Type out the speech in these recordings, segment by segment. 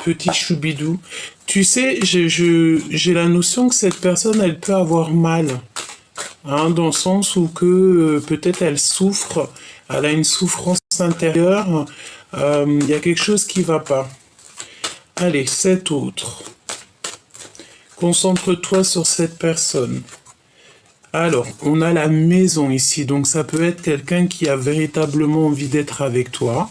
petit choubidou. Tu sais, j'ai la notion que cette personne, elle peut avoir mal. Hein, dans le sens où que peut-être elle souffre, elle a une souffrance intérieure, il y a quelque chose qui va pas. Allez, cet autre. Concentre-toi sur cette personne. Alors, on a la maison ici, donc ça peut être quelqu'un qui a véritablement envie d'être avec toi,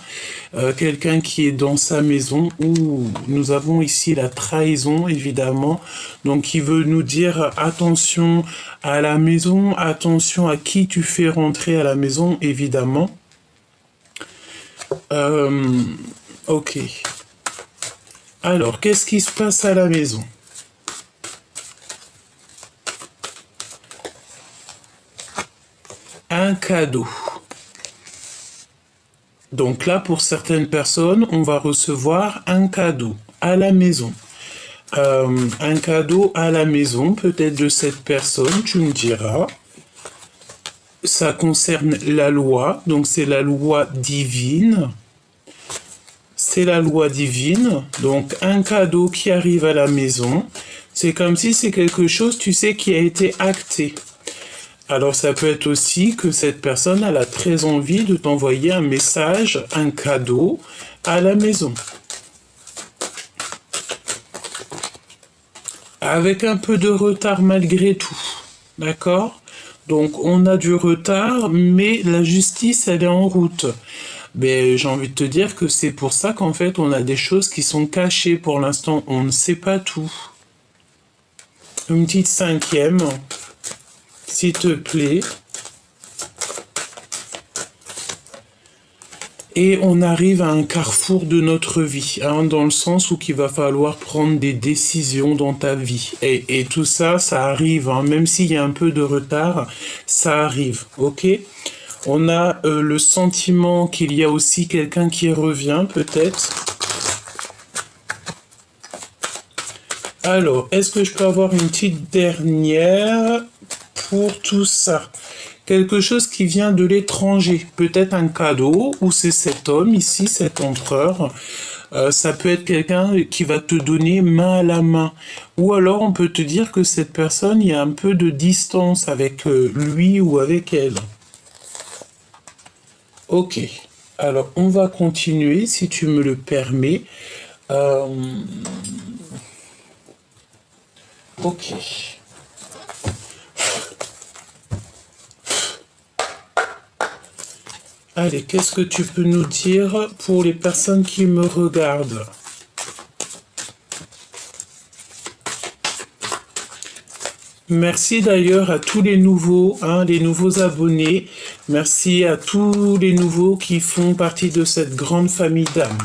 quelqu'un qui est dans sa maison, ou nous avons ici la trahison, évidemment, donc qui veut nous dire attention à la maison, attention à qui tu fais rentrer à la maison, évidemment. Ok. Alors, qu'est-ce qui se passe à la maison ? Un cadeau. Donc là, pour certaines personnes, on va recevoir un cadeau à la maison. Un cadeau à la maison, peut-être de cette personne, tu me diras. Ça concerne la loi, donc c'est la loi divine. C'est la loi divine, donc un cadeau qui arrive à la maison. C'est comme si c'est quelque chose, tu sais, qui a été acté. Alors ça peut être aussi que cette personne elle a très envie de t'envoyer un message, un cadeau à la maison. Avec un peu de retard malgré tout. D'accord ? Donc on a du retard, mais la justice elle est en route. Mais j'ai envie de te dire que c'est pour ça qu'en fait on a des choses qui sont cachées pour l'instant. On ne sait pas tout. Une petite cinquième. S'il te plaît. Et on arrive à un carrefour de notre vie, hein, dans le sens où il va falloir prendre des décisions dans ta vie. Et tout ça, ça arrive, hein, même s'il y a un peu de retard, ça arrive, ok ? On a le sentiment qu'il y a aussi quelqu'un qui revient, peut-être. Alors, est-ce que je peux avoir une petite dernière pour tout ça? Quelque chose qui vient de l'étranger, peut-être un cadeau, ou c'est cet homme ici, cet empereur. Ça peut être quelqu'un qui va te donner main à la main. Ou alors on peut te dire que cette personne, il y a un peu de distance avec lui ou avec elle. Ok, alors on va continuer si tu me le permets. Ok. Allez, qu'est-ce que tu peux nous dire pour les personnes qui me regardent ? Merci d'ailleurs à tous les nouveaux, hein, les nouveaux abonnés. Merci à tous les nouveaux qui font partie de cette grande famille d'âmes.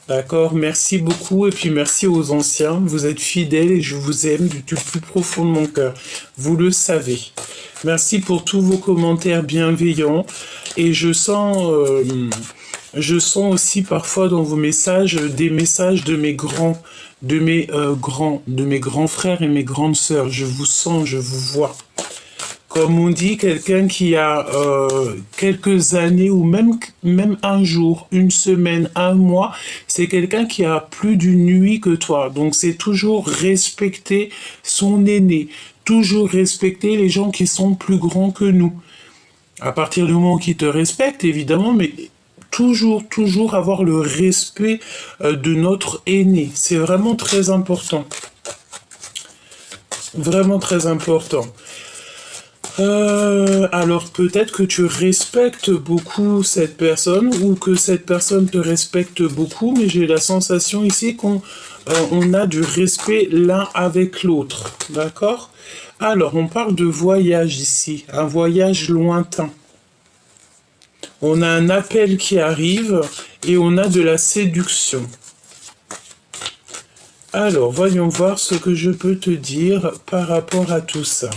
D'accord, merci beaucoup et puis merci aux anciens. Vous êtes fidèles et je vous aime du plus profond de mon cœur. Vous le savez. Merci pour tous vos commentaires bienveillants et je sens aussi parfois dans vos messages des messages de mes grands, de mes grands frères et mes grandes sœurs. Je vous sens, je vous vois. Comme on dit, quelqu'un qui a quelques années ou même un jour, une semaine, un mois, c'est quelqu'un qui a plus d'une nuit que toi. Donc c'est toujours respecter son aîné, toujours respecter les gens qui sont plus grands que nous. À partir du moment qu'ils te respectent, évidemment, mais toujours avoir le respect de notre aîné. C'est vraiment très important. Vraiment très important. Alors peut-être que tu respectes beaucoup cette personne ou que cette personne te respecte beaucoup, mais j'ai la sensation ici qu'on a du respect l'un avec l'autre, d'accord ? Alors on parle de voyage ici, un voyage lointain. On a un appel qui arrive et on a de la séduction. Alors voyons voir ce que je peux te dire par rapport à tout ça.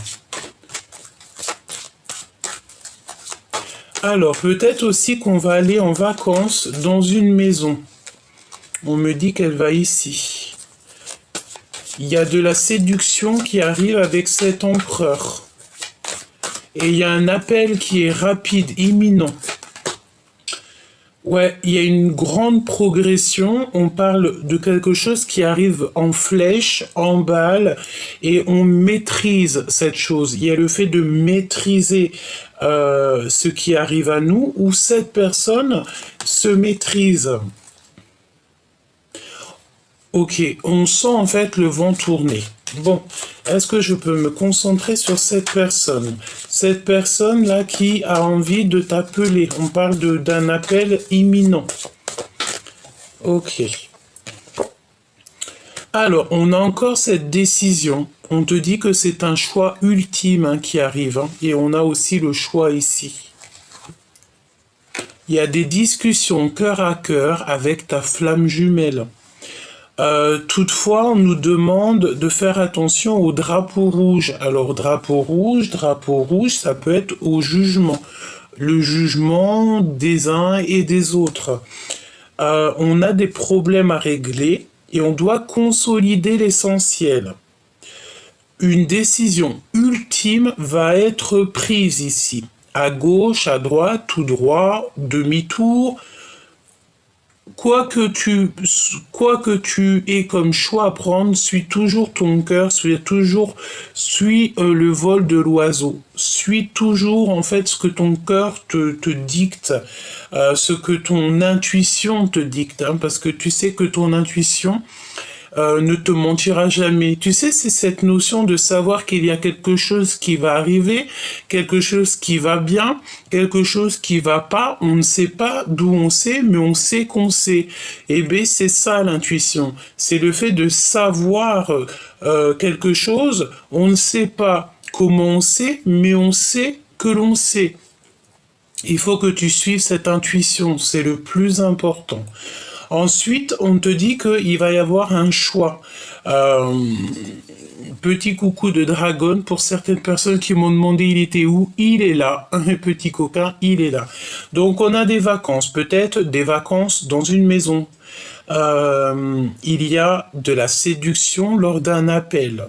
Alors, peut-être aussi qu'on va aller en vacances dans une maison. On me dit qu'elle va ici. Il y a de la séduction qui arrive avec cet empereur. Et il y a un appel qui est rapide, imminent. Ouais, il y a une grande progression. On parle de quelque chose qui arrive en flèche, en balle, et on maîtrise cette chose. Il y a le fait de maîtriser ce qui arrive à nous, où cette personne se maîtrise. Ok, on sent en fait le vent tourner. Bon, est-ce que je peux me concentrer sur cette personne? Cette personne-là qui a envie de t'appeler. On parle d'un appel imminent. Ok. Alors, on a encore cette décision. On te dit que c'est un choix ultime hein, qui arrive. Hein, et on a aussi le choix ici. Il y a des discussions cœur à cœur avec ta flamme jumelle. Toutefois, on nous demande de faire attention au drapeau rouge. Alors, drapeau rouge, ça peut être au jugement. Le jugement des uns et des autres. On a des problèmes à régler et on doit consolider l'essentiel. Une décision ultime va être prise ici. À gauche, à droite, tout droit, demi-tour. Quoi que tu aies comme choix à prendre, suis toujours ton cœur, suis le vol de l'oiseau. Suis toujours en fait ce que ton cœur te dicte, ce que ton intuition te dicte, hein, parce que tu sais que ton intuition ne te mentira jamais. Tu sais, c'est cette notion de savoir qu'il y a quelque chose qui va arriver, quelque chose qui va bien, quelque chose qui va pas. On ne sait pas d'où on sait, mais on sait qu'on sait. Et bien, c'est ça l'intuition. C'est le fait de savoir quelque chose. On ne sait pas comment on sait, mais on sait que l'on sait. Il faut que tu suives cette intuition. C'est le plus important. Ensuite, on te dit qu'il va y avoir un choix. Petit coucou de dragon pour certaines personnes qui m'ont demandé il était où. Il est là, un petit coquin, il est là. Donc on a des vacances, peut-être des vacances dans une maison. Il y a de la séduction lors d'un appel.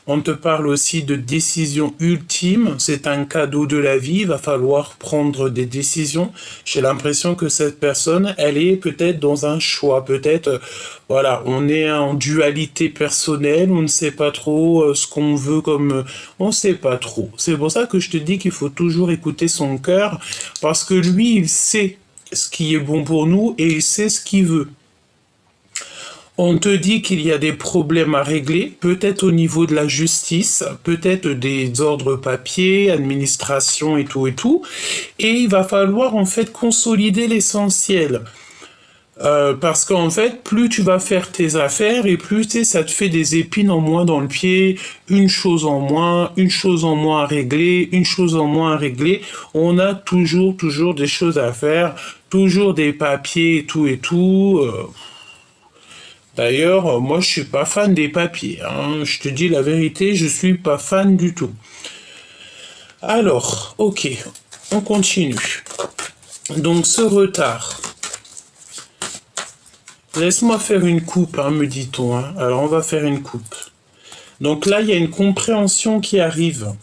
On te parle aussi de décision ultime, c'est un cadeau de la vie, il va falloir prendre des décisions. J'ai l'impression que cette personne, elle est peut-être dans un choix, peut-être, voilà, on est en dualité personnelle, on ne sait pas trop ce qu'on veut comme... on ne sait pas trop. C'est pour ça que je te dis qu'il faut toujours écouter son cœur, parce que lui, il sait ce qui est bon pour nous et il sait ce qu'il veut. On te dit qu'il y a des problèmes à régler, peut-être au niveau de la justice, peut-être des ordres papiers, administration et tout, et il va falloir en fait consolider l'essentiel. Parce qu'en fait, plus tu vas faire tes affaires et plus tu sais, ça te fait des épines en moins dans le pied, une chose en moins à régler, une chose en moins à régler. On a toujours des choses à faire, toujours des papiers et tout. D'ailleurs, moi, je suis pas fan des papiers. Hein. Je te dis la vérité, je suis pas fan du tout. Alors, ok, on continue. Donc, ce retard. Laisse-moi faire une coupe, hein, me dit-on. Hein. Alors, on va faire une coupe. Donc là, il y a une compréhension qui arrive.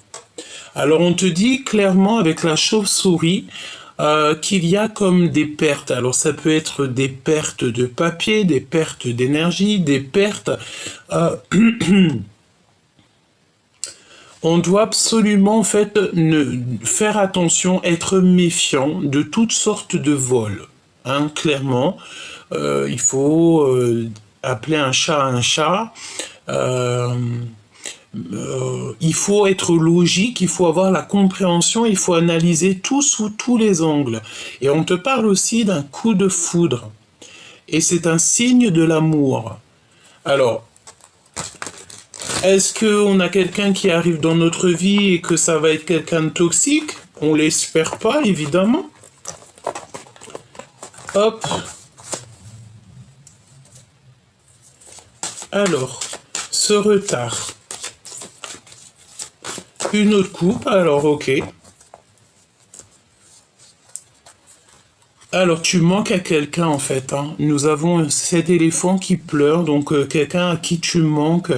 Alors, on te dit clairement avec la chauve-souris, qu'il y a comme des pertes. Alors ça peut être des pertes de papier, des pertes d'énergie, des pertes... on doit absolument en fait faire attention, être méfiant de toutes sortes de vols. Hein, clairement, il faut appeler un chat. Il faut être logique, il faut avoir la compréhension, il faut analyser tout sous tous les angles. Et on te parle aussi d'un coup de foudre. Et c'est un signe de l'amour. Alors, est-ce qu'on a quelqu'un qui arrive dans notre vie et que ça va être quelqu'un de toxique? On l'espère pas, évidemment. Hop. Alors, ce retard. Une autre coupe, alors ok. Alors tu manques à quelqu'un en fait. Hein. Nous avons cet éléphant qui pleure, donc quelqu'un à qui tu manques.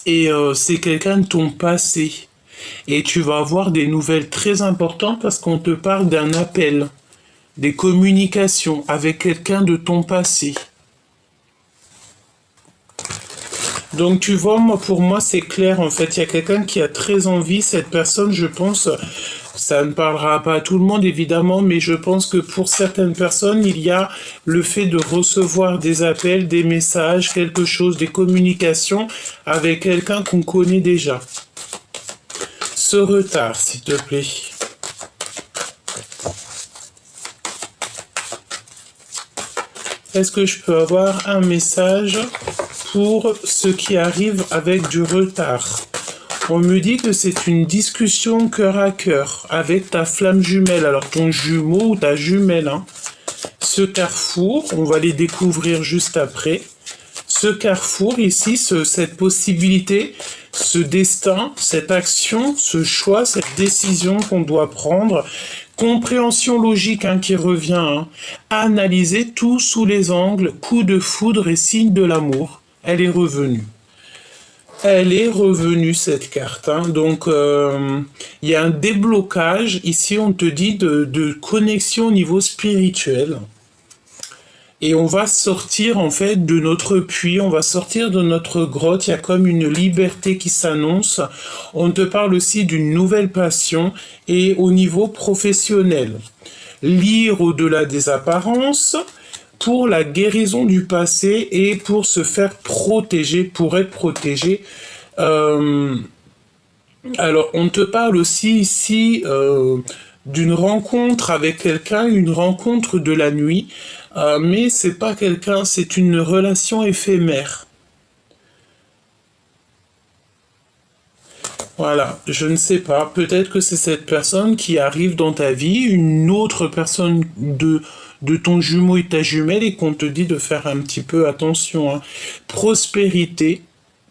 Et c'est quelqu'un de ton passé. Et tu vas avoir des nouvelles très importantes parce qu'on te parle d'un appel, des communications avec quelqu'un de ton passé. Donc tu vois, moi pour moi c'est clair en fait, il y a quelqu'un qui a très envie, cette personne je pense, ça ne parlera pas à tout le monde évidemment, mais je pense que pour certaines personnes il y a le fait de recevoir des appels, des messages, quelque chose, des communications avec quelqu'un qu'on connaît déjà. Ce retard s'il te plaît. Est-ce que je peux avoir un message pour ceux qui arrivent avec du retard? On me dit que c'est une discussion cœur à cœur avec ta flamme jumelle, alors ton jumeau ou ta jumelle. Hein. Ce carrefour, on va les découvrir juste après. Ce carrefour ici, cette possibilité, ce destin, cette action, ce choix, cette décision qu'on doit prendre, compréhension logique hein, qui revient, hein. Analyser tout sous les angles, coup de foudre et signe de l'amour. Elle est revenue. Elle est revenue cette carte. Hein. Donc il y a un déblocage. Ici on te dit de connexion au niveau spirituel. Et on va sortir en fait de notre puits, on va sortir de notre grotte, il y a comme une liberté qui s'annonce. On te parle aussi d'une nouvelle passion et au niveau professionnel. Lire au-delà des apparences pour la guérison du passé et pour se faire protéger, pour être protégé. Alors on te parle aussi ici d'une rencontre avec quelqu'un, une rencontre de la nuit. Mais c'est pas quelqu'un, c'est une relation éphémère. Voilà, je ne sais pas. Peut-être que c'est cette personne qui arrive dans ta vie, une autre personne de ton jumeau et ta jumelle, et qu'on te dit de faire un petit peu attention. Hein. Prospérité,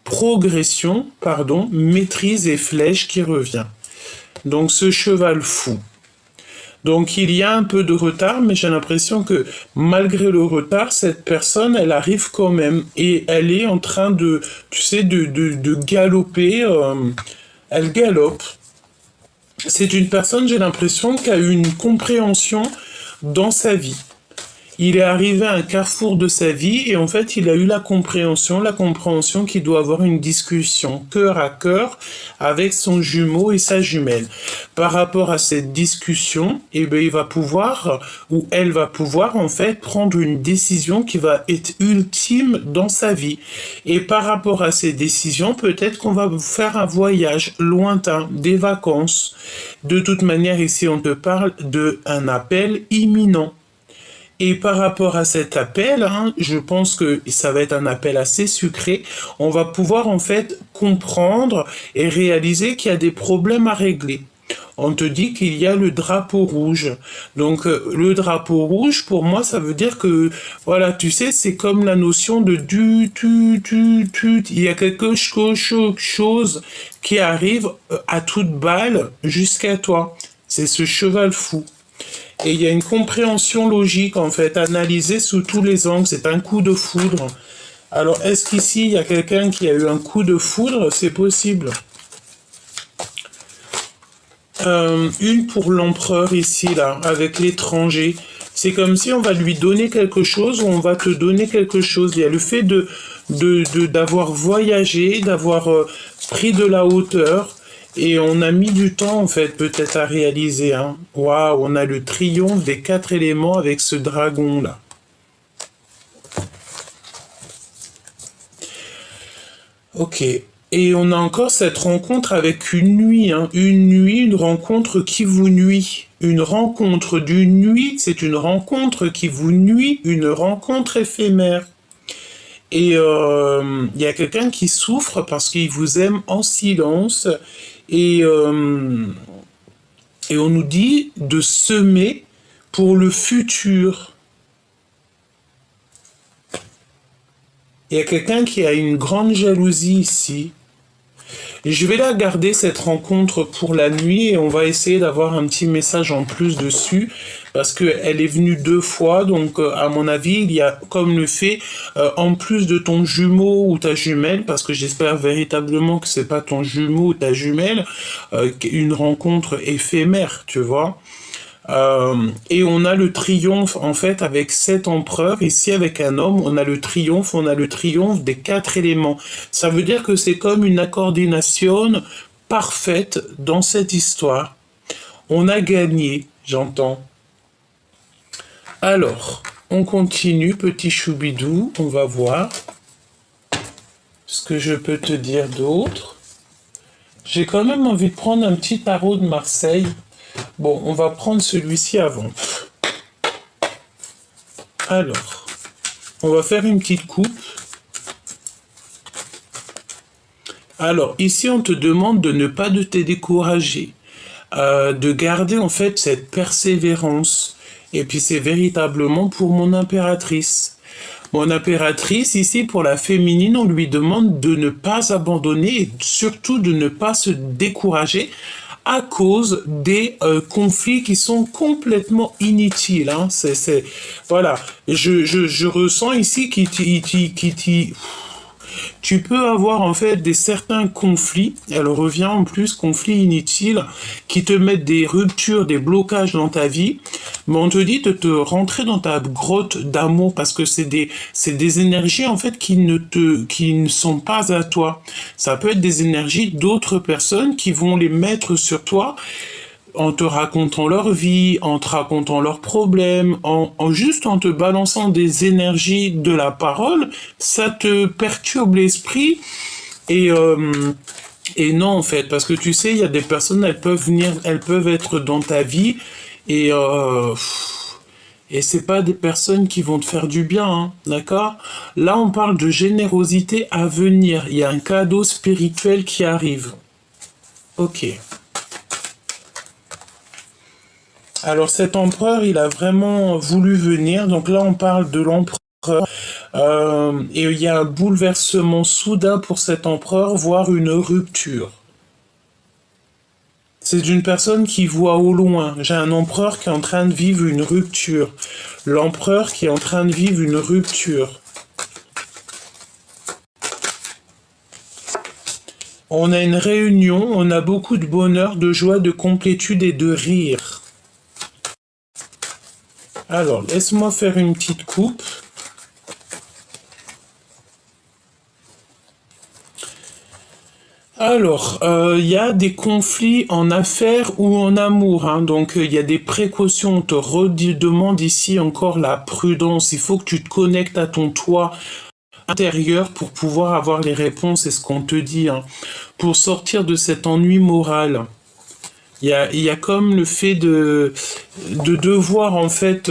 progression, pardon, maîtrise et flèche qui revient. Donc ce cheval fou. Donc il y a un peu de retard, mais j'ai l'impression que malgré le retard, cette personne, elle arrive quand même. Et elle est en train de, tu sais, de galoper. Elle galope. C'est une personne, j'ai l'impression, qui a eu une compréhension dans sa vie. Il est arrivé à un carrefour de sa vie et en fait, il a eu la compréhension qu'il doit avoir une discussion cœur à cœur avec son jumeau et sa jumelle. Par rapport à cette discussion, eh bien, il va pouvoir, ou elle va pouvoir, en fait, prendre une décision qui va être ultime dans sa vie. Et par rapport à ces décisions, peut-être qu'on va faire un voyage lointain, des vacances. De toute manière, ici, on te parle d'un appel imminent. Et par rapport à cet appel, hein, je pense que ça va être un appel assez sucré. On va pouvoir en fait comprendre et réaliser qu'il y a des problèmes à régler. On te dit qu'il y a le drapeau rouge. Donc le drapeau rouge, pour moi, ça veut dire que, voilà, tu sais, c'est comme la notion de tu. Il y a quelque chose qui arrive à toute balle jusqu'à toi. C'est ce cheval fou. Et il y a une compréhension logique, en fait, analysée sous tous les angles. C'est un coup de foudre. Alors, est-ce qu'ici, il y a quelqu'un qui a eu un coup de foudre? C'est possible. Une pour l'empereur, ici, là, avec l'étranger. C'est comme si on va lui donner quelque chose ou on va te donner quelque chose. Il y a le fait d'avoir voyagé, d'avoir pris de la hauteur. Et on a mis du temps, en fait, peut-être à réaliser. Hein. Waouh, on a le triomphe des 4 éléments avec ce dragon-là. Ok. Et on a encore cette rencontre avec une nuit. Hein. Une nuit, une rencontre qui vous nuit. Une rencontre d'une nuit, c'est une rencontre qui vous nuit, une rencontre éphémère. Et il y a quelqu'un qui souffre parce qu'il vous aime en silence. Et on nous dit de semer pour le futur. Il y a quelqu'un qui a une grande jalousie ici. Et je vais la garder, cette rencontre, pour la nuit, et on va essayer d'avoir un petit message en plus dessus, parce qu'elle est venue 2 fois, donc à mon avis, il y a comme le fait, en plus de ton jumeau ou ta jumelle, parce que j'espère véritablement que c'est pas ton jumeau ou ta jumelle, une rencontre éphémère, tu vois. Et on a le triomphe en fait avec 7 empereurs. Ici avec un homme, on a le triomphe des 4 éléments. Ça veut dire que c'est comme une coordination parfaite dans cette histoire. On a gagné, j'entends. Alors, on continue, petit choubidou, on va voir ce que je peux te dire d'autre. J'ai quand même envie de prendre un petit tarot de Marseille. Bon, on va prendre celui-ci avant. Alors, on va faire une petite coupe. Alors, ici, on te demande de ne pas te décourager, de garder en fait cette persévérance. Et puis, c'est véritablement pour mon impératrice. Mon impératrice, ici, pour la féminine, on lui demande de ne pas abandonner et surtout de ne pas se décourager à cause des conflits qui sont complètement inutiles. Hein. Voilà. Je ressens ici tu peux avoir en fait des certains conflits, elle revient en plus, conflits inutiles, qui te mettent des ruptures, des blocages dans ta vie, mais on te dit de te rentrer dans ta grotte d'amour parce que c'est des énergies en fait qui ne sont pas à toi. Ça peut être des énergies d'autres personnes qui vont les mettre sur toi en te racontant leur vie, en te racontant leurs problèmes, juste en te balançant des énergies de la parole, ça te perturbe l'esprit et et non en fait, parce que tu sais, il y a des personnes, elles peuvent venir, elles peuvent être dans ta vie et et c'est pas des personnes qui vont te faire du bien, hein, d'accord? Là, on parle de générosité à venir. Il y a un cadeau spirituel qui arrive. Ok. Alors cet empereur, il a vraiment voulu venir. Donc là, on parle de l'empereur. Et il y a un bouleversement soudain pour cet empereur, voire une rupture. C'est une personne qui voit au loin. J'ai un empereur qui est en train de vivre une rupture. L'empereur qui est en train de vivre une rupture. On a une réunion, on a beaucoup de bonheur, de joie, de complétude et de rire. Alors, laisse-moi faire une petite coupe. Alors, il y a des conflits en affaires ou en amour, hein, donc il y a des précautions. On te redemande ici encore la prudence. Il faut que tu te connectes à ton toi intérieur pour pouvoir avoir les réponses, c'est ce qu'on te dit, hein, pour sortir de cet ennui moral. Il y a comme le fait de devoir en fait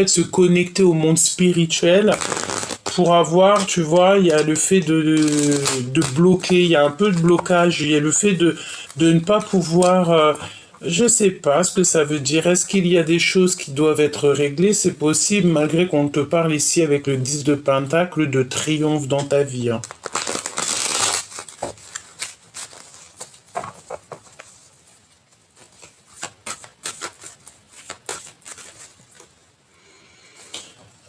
se connecter au monde spirituel pour avoir, tu vois, il y a le fait de bloquer, il y a un peu de blocage, il y a le fait de ne pas pouvoir, je sais pas ce que ça veut dire. Est-ce qu'il y a des choses qui doivent être réglées? C'est possible, malgré qu'on te parle ici avec le 10 de Pentacle de triomphe dans ta vie. Hein.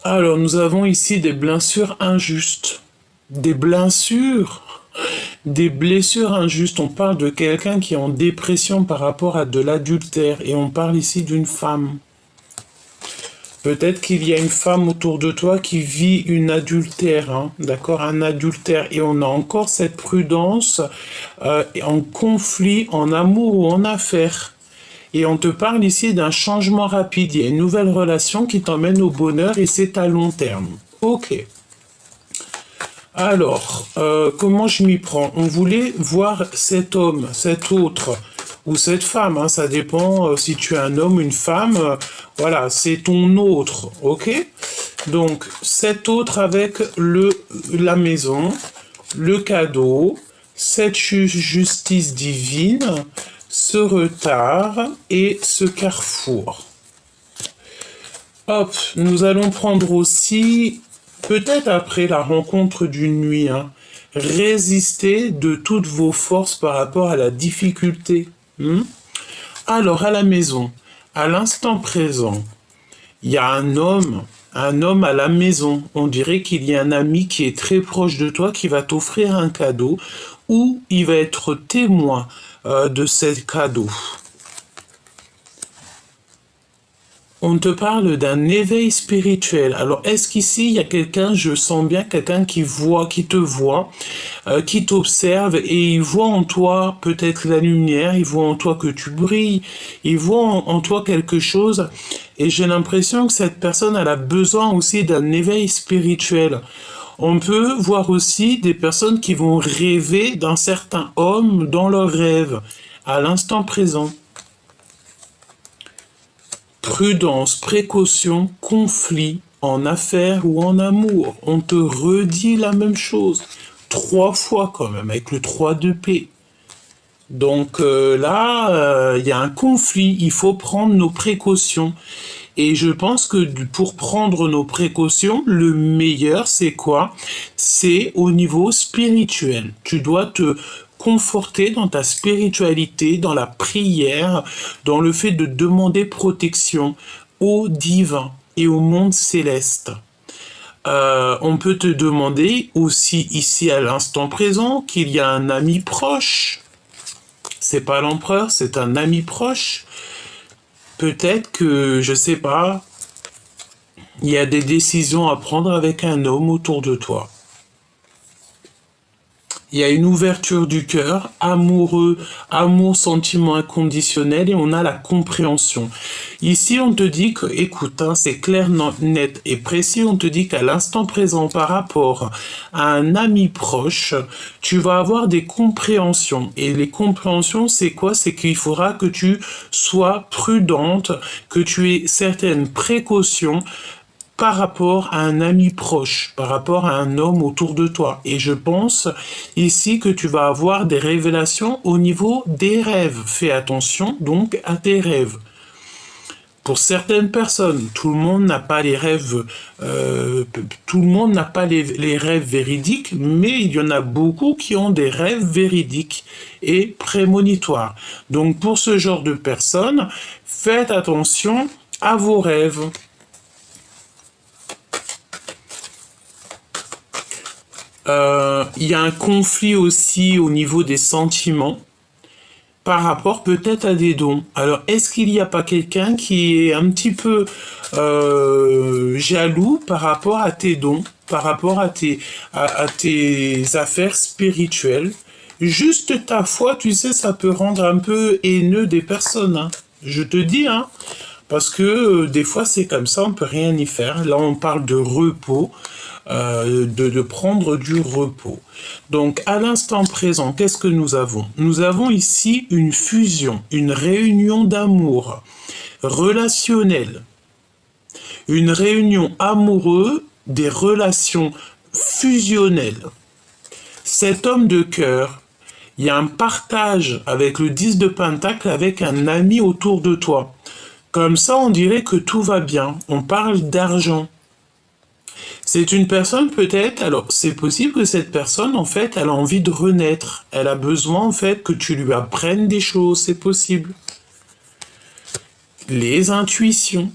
Alors, nous avons ici des blessures injustes. Des blessures? Des blessures injustes. On parle de quelqu'un qui est en dépression par rapport à de l'adultère. Et on parle ici d'une femme. Peut-être qu'il y a une femme autour de toi qui vit une adultère, hein, d'accord, un adultère. Et on a encore cette prudence en conflit, en amour ou en affaires. Et on te parle ici d'un changement rapide. Il y a une nouvelle relation qui t'emmène au bonheur et c'est à long terme. Ok. Alors, comment je m'y prends? On voulait voir cet homme, cet autre, ou cette femme, hein, ça dépend si tu es un homme, une femme, voilà, c'est ton autre, ok? Donc, cet autre avec la maison, le cadeau, cette justice divine, ce retard et ce carrefour. Hop, nous allons prendre aussi, peut-être après la rencontre d'une nuit, hein, Résistez de toutes vos forces par rapport à la difficulté. Alors, à la maison, à l'instant présent, il y a un homme à la maison. On dirait qu'il y a un ami qui est très proche de toi qui va t'offrir un cadeau ou il va être témoin de ce cadeau. On te parle d'un éveil spirituel. Alors, est-ce qu'ici, il y a quelqu'un, je sens bien quelqu'un qui voit, qui te voit, qui t'observe et il voit en toi peut-être la lumière, il voit en toi que tu brilles, il voit en toi quelque chose et j'ai l'impression que cette personne, elle a besoin aussi d'un éveil spirituel. On peut voir aussi des personnes qui vont rêver d'un certain homme dans leurs rêves, à l'instant présent. Prudence, précaution, conflit, en affaires ou en amour. On te redit la même chose. 3 fois quand même, avec le 3 de paix. Donc là, il y a un conflit, il faut prendre nos précautions. Et je pense que pour prendre nos précautions, le meilleur, c'est quoi? C'est au niveau spirituel. Tu dois te conforter dans ta spiritualité, dans la prière, dans le fait de demander protection au divin et au monde céleste. On peut te demander aussi ici à l'instant présent qu'il y a un ami proche. C'est pas l'empereur, c'est un ami proche. Peut-être que, je sais pas, il y a des décisions à prendre avec un homme autour de toi. Il y a une ouverture du cœur, amoureux, amour, sentiment inconditionnel, et on a la compréhension. Ici, on te dit que, écoute, c'est clair, net et précis, on te dit qu'à l'instant présent, par rapport à un ami proche, tu vas avoir des compréhensions. Et les compréhensions, c'est quoi? C'est qu'il faudra que tu sois prudente, que tu aies certaines précautions, par rapport à un ami proche, par rapport à un homme autour de toi. Et je pense ici que tu vas avoir des révélations au niveau des rêves. Fais attention donc à tes rêves. Pour certaines personnes, tout le monde n'a pas les rêves, tout le monde n'a pas les rêves véridiques, mais il y en a beaucoup qui ont des rêves véridiques et prémonitoires. Donc pour ce genre de personnes, faites attention à vos rêves. Il y a un conflit aussi au niveau des sentiments par rapport peut-être à des dons. Alors, est-ce qu'il n'y a pas quelqu'un qui est un petit peu jaloux par rapport à tes dons, par rapport à tes affaires spirituelles? Juste ta foi, tu sais, ça peut rendre un peu haineux des personnes, hein. Je te dis, hein, parce que des fois c'est comme ça, on peut rien y faire. Là, on parle de repos. De prendre du repos. Donc, à l'instant présent, qu'est-ce que nous avons? Nous avons ici une fusion, une réunion d'amour relationnelle, une réunion amoureuse, des relations fusionnelles. Cet homme de cœur, il y a un partage avec le 10 de Pentacle, avec un ami autour de toi. Comme ça, on dirait que tout va bien. On parle d'argent. C'est une personne peut-être, alors c'est possible que cette personne en fait elle a envie de renaître, elle a besoin en fait que tu lui apprennes des choses, c'est possible. Les intuitions,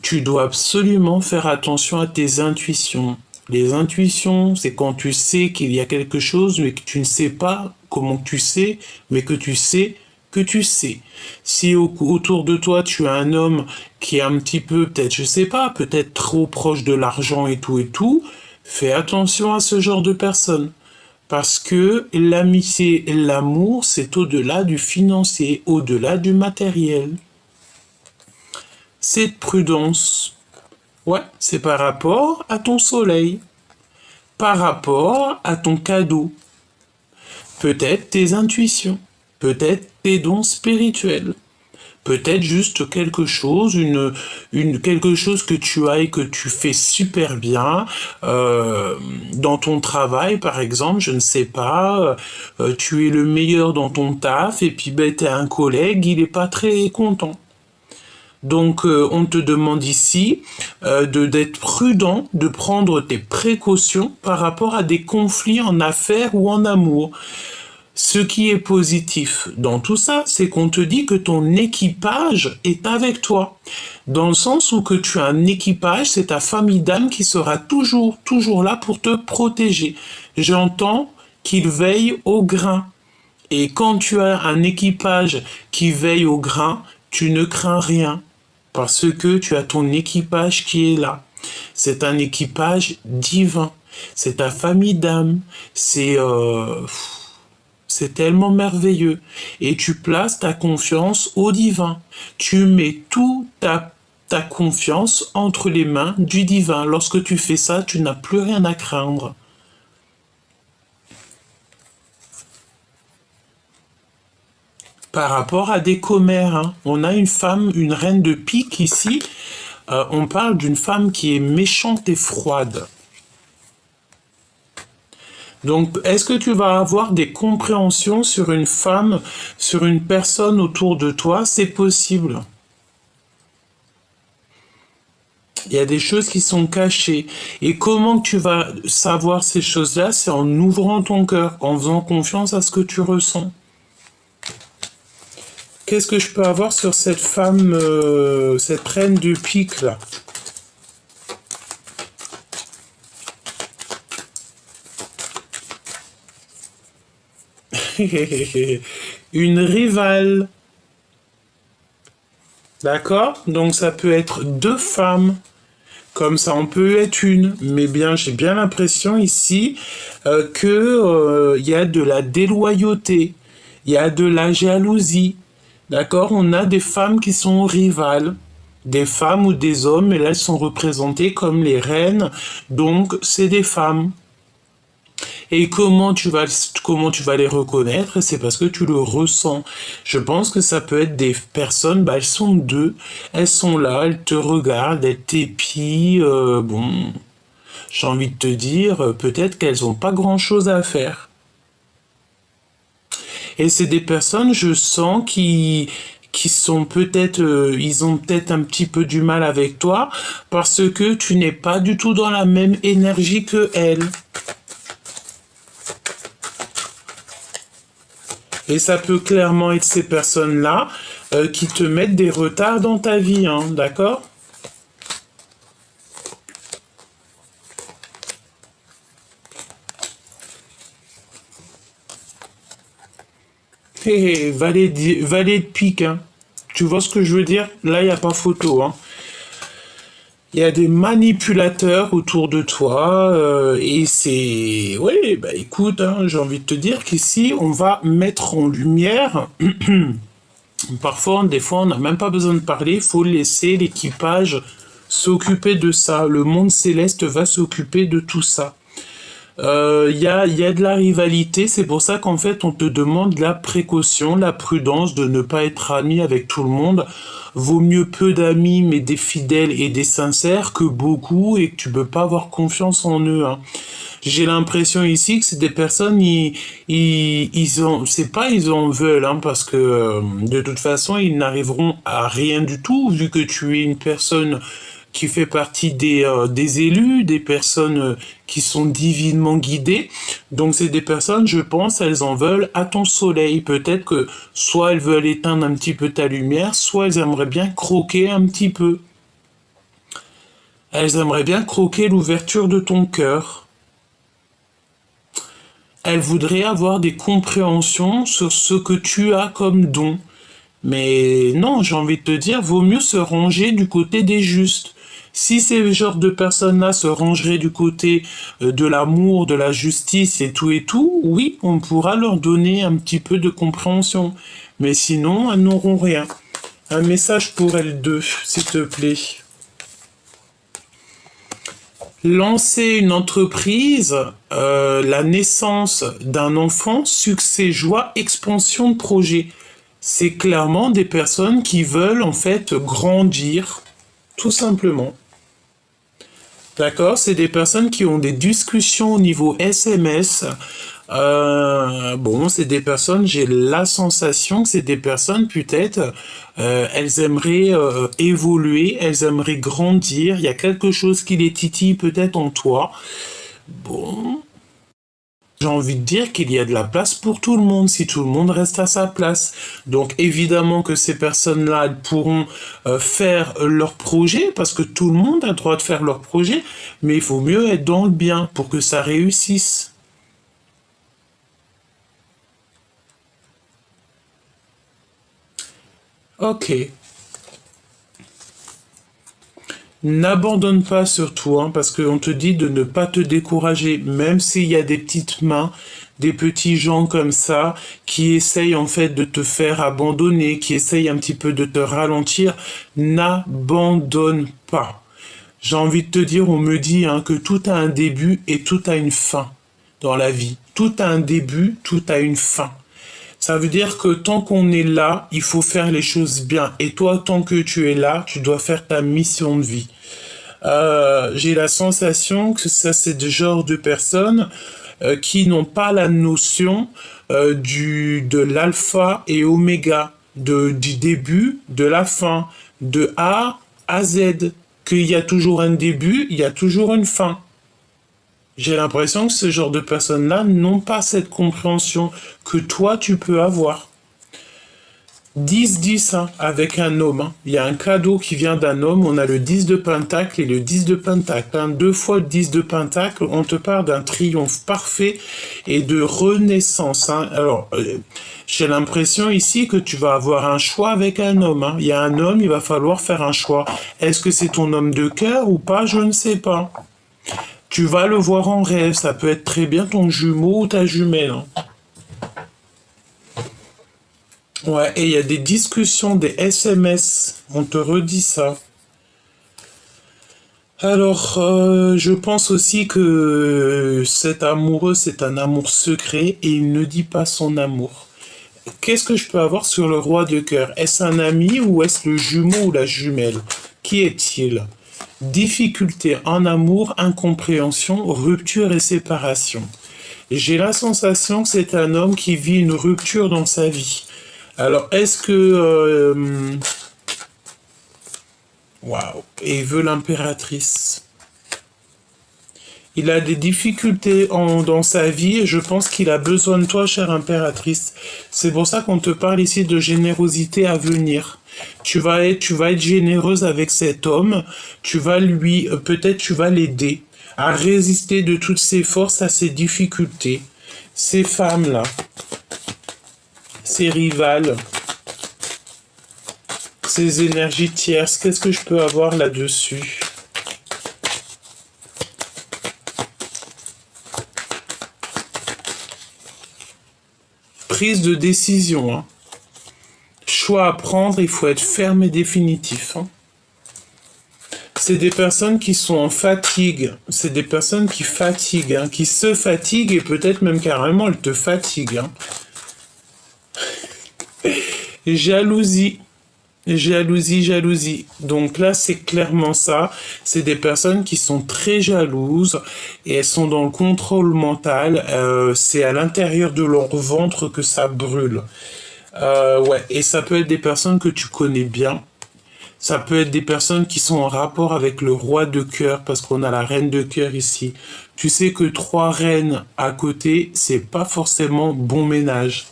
tu dois absolument faire attention à tes intuitions. Les intuitions, c'est quand tu sais qu'il y a quelque chose mais que tu ne sais pas comment tu sais, mais que tu sais que tu sais. Si autour de toi, tu as un homme qui est un petit peu, peut-être, je sais pas, peut-être trop proche de l'argent et tout, fais attention à ce genre de personnes. Parce que l'amitié et l'amour, c'est au-delà du financier, au-delà du matériel. Cette prudence, ouais, c'est par rapport à ton soleil, par rapport à ton cadeau, peut-être tes intuitions, peut-être tes dons spirituels, peut-être juste quelque chose, quelque chose que tu as et que tu fais super bien, dans ton travail par exemple, je ne sais pas, tu es le meilleur dans ton taf et puis ben, tu as un collègue, il n'est pas très content. Donc, on te demande ici d'être prudent, de prendre tes précautions par rapport à des conflits en affaires ou en amour. Ce qui est positif dans tout ça, c'est qu'on te dit que ton équipage est avec toi. Dans le sens où que tu as un équipage, c'est ta famille d'âme qui sera toujours là pour te protéger. J'entends qu'il veille au grain. Et quand tu as un équipage qui veille au grain, tu ne crains rien. Parce que tu as ton équipage qui est là. C'est un équipage divin. C'est ta famille d'âme. C'est tellement merveilleux. Et tu places ta confiance au divin. Tu mets toute ta confiance entre les mains du divin. Lorsque tu fais ça, tu n'as plus rien à craindre. Par rapport à des commères, hein, on a une femme, une reine de pique ici. On parle d'une femme qui est méchante et froide. Donc, est-ce que tu vas avoir des compréhensions sur une femme, sur une personne autour de toi? C'est possible. Il y a des choses qui sont cachées. Et comment tu vas savoir ces choses-là? C'est en ouvrant ton cœur, en faisant confiance à ce que tu ressens. Qu'est-ce que je peux avoir sur cette femme, cette reine de pique là? Une rivale. D'accord? Donc ça peut être deux femmes. Comme ça, on peut être une. Mais bien, j'ai bien l'impression ici que y a de la déloyauté. Il y a de la jalousie. D'accord? On a des femmes qui sont rivales. Des femmes ou des hommes, et là, elles sont représentées comme les reines. Donc, c'est des femmes. Et comment tu vas les reconnaître? C'est parce que tu le ressens. Je pense que ça peut être des personnes, elles sont deux, elles sont là, elles te regardent, elles t'épient, bon, j'ai envie de te dire, peut-être qu'elles n'ont pas grand-chose à faire. Et c'est des personnes, je sens, qui sont peut-être, ils ont peut-être un petit peu du mal avec toi, parce que tu n'es pas du tout dans la même énergie que elles. Et ça peut clairement être ces personnes-là qui te mettent des retards dans ta vie, hein, d'accord? Hé, valet de pique, hein. Tu vois ce que je veux dire? Là, il n'y a pas photo, hein. Il y a des manipulateurs autour de toi et c'est... Oui, bah écoute, hein, j'ai envie de te dire qu'ici, on va mettre en lumière... Parfois, des fois, on n'a même pas besoin de parler, il faut laisser l'équipage s'occuper de ça. Le monde céleste va s'occuper de tout ça. Y a de la rivalité, c'est pour ça qu'en fait, on te demande la précaution, la prudence de ne pas être ami avec tout le monde. Vaut mieux peu d'amis, mais des fidèles et des sincères que beaucoup et que tu peux pas avoir confiance en eux, hein. J'ai l'impression ici que c'est des personnes, c'est pas ils en veulent, hein, parce que de toute façon ils n'arriveront à rien du tout vu que tu es une personne qui fait partie des élus, des personnes qui sont divinement guidées. Donc c'est des personnes, je pense, elles en veulent à ton soleil. Peut-être que soit elles veulent éteindre un petit peu ta lumière, soit elles aimeraient bien croquer un petit peu. Elles aimeraient bien croquer l'ouverture de ton cœur. Elles voudraient avoir des compréhensions sur ce que tu as comme don. Mais non, j'ai envie de te dire, vaut mieux se ranger du côté des justes. Si ces genres de personnes-là se rangeraient du côté de l'amour, de la justice et tout, oui, on pourra leur donner un petit peu de compréhension. Mais sinon, elles n'auront rien. Un message pour elles deux, s'il te plaît. Lancer une entreprise, la naissance d'un enfant, succès, joie, expansion de projet. C'est clairement des personnes qui veulent en fait grandir, tout simplement. D'accord? C'est des personnes qui ont des discussions au niveau SMS, Bon, c'est des personnes, j'ai la sensation que c'est des personnes, peut-être, elles aimeraient évoluer, elles aimeraient grandir, il y a quelque chose qui les titille peut-être en toi. Bon, j'ai envie de dire qu'il y a de la place pour tout le monde, si tout le monde reste à sa place. Donc évidemment que ces personnes-là, elles pourront faire leur projet, parce que tout le monde a le droit de faire leur projet, mais il faut mieux être dans le bien pour que ça réussisse. Ok. N'abandonne pas surtout, hein, parce qu'on te dit de ne pas te décourager, même s'il y a des petites mains, des petits gens comme ça, qui essayent en fait de te faire abandonner, qui essayent un petit peu de te ralentir, n'abandonne pas. J'ai envie de te dire, on me dit hein, que tout a un début et tout a une fin dans la vie. Tout a un début, tout a une fin. Ça veut dire que tant qu'on est là, il faut faire les choses bien. Et toi, tant que tu es là, tu dois faire ta mission de vie. J'ai la sensation que ça, c'est le genre de personnes qui n'ont pas la notion de l'alpha et oméga, du début, de la fin, de A à Z. Qu'il y a toujours un début, il y a toujours une fin. J'ai l'impression que ce genre de personnes-là n'ont pas cette compréhension que toi, tu peux avoir. 10-10 hein, avec un homme. Hein. Il y a un cadeau qui vient d'un homme. On a le 10 de pentacle et le 10 de pentacle. Hein. 2 fois le 10 de pentacle, on te parle d'un triomphe parfait et de renaissance. Hein. Alors, j'ai l'impression ici que tu vas avoir un choix avec un homme. Hein. Il y a un homme, il va falloir faire un choix. Est-ce que c'est ton homme de cœur ou pas? Je ne sais pas. Tu vas le voir en rêve, ça peut être très bien ton jumeau ou ta jumelle. Hein. Ouais, et il y a des discussions, des SMS, on te redit ça. Alors, je pense aussi que cet amoureux, c'est un amour secret et il ne dit pas son amour. Qu'est-ce que je peux avoir sur le roi de cœur? Est-ce un ami ou est-ce le jumeau ou la jumelle? Qui est-il? Difficulté en amour, incompréhension, rupture et séparation. J'ai la sensation que c'est un homme qui vit une rupture dans sa vie. Alors, est-ce que... Waouh, et il veut l'impératrice. Il a des difficultés dans sa vie et je pense qu'il a besoin de toi, chère impératrice. C'est pour ça qu'on te parle ici de générosité à venir. Tu vas être généreuse avec cet homme. Tu vas lui, peut-être tu vas l'aider à résister de toutes ses forces à ses difficultés. Ces femmes-là, ces rivales, ces énergies tierces, qu'est-ce que je peux avoir là-dessus? Prise de décision. Hein. Choix à prendre, il faut être ferme et définitif. Hein. C'est des personnes qui sont en fatigue. C'est des personnes qui fatiguent, hein, qui se fatiguent et peut-être même carrément elles te fatiguent. Hein. Jalousie. Jalousie, jalousie. Donc là, c'est clairement ça. C'est des personnes qui sont très jalouses et elles sont dans le contrôle mental. C'est à l'intérieur de leur ventre que ça brûle. Ouais, et ça peut être des personnes que tu connais bien. Ça peut être des personnes qui sont en rapport avec le roi de cœur parce qu'on a la reine de cœur ici. Tu sais que 3 reines à côté, c'est pas forcément bon ménage.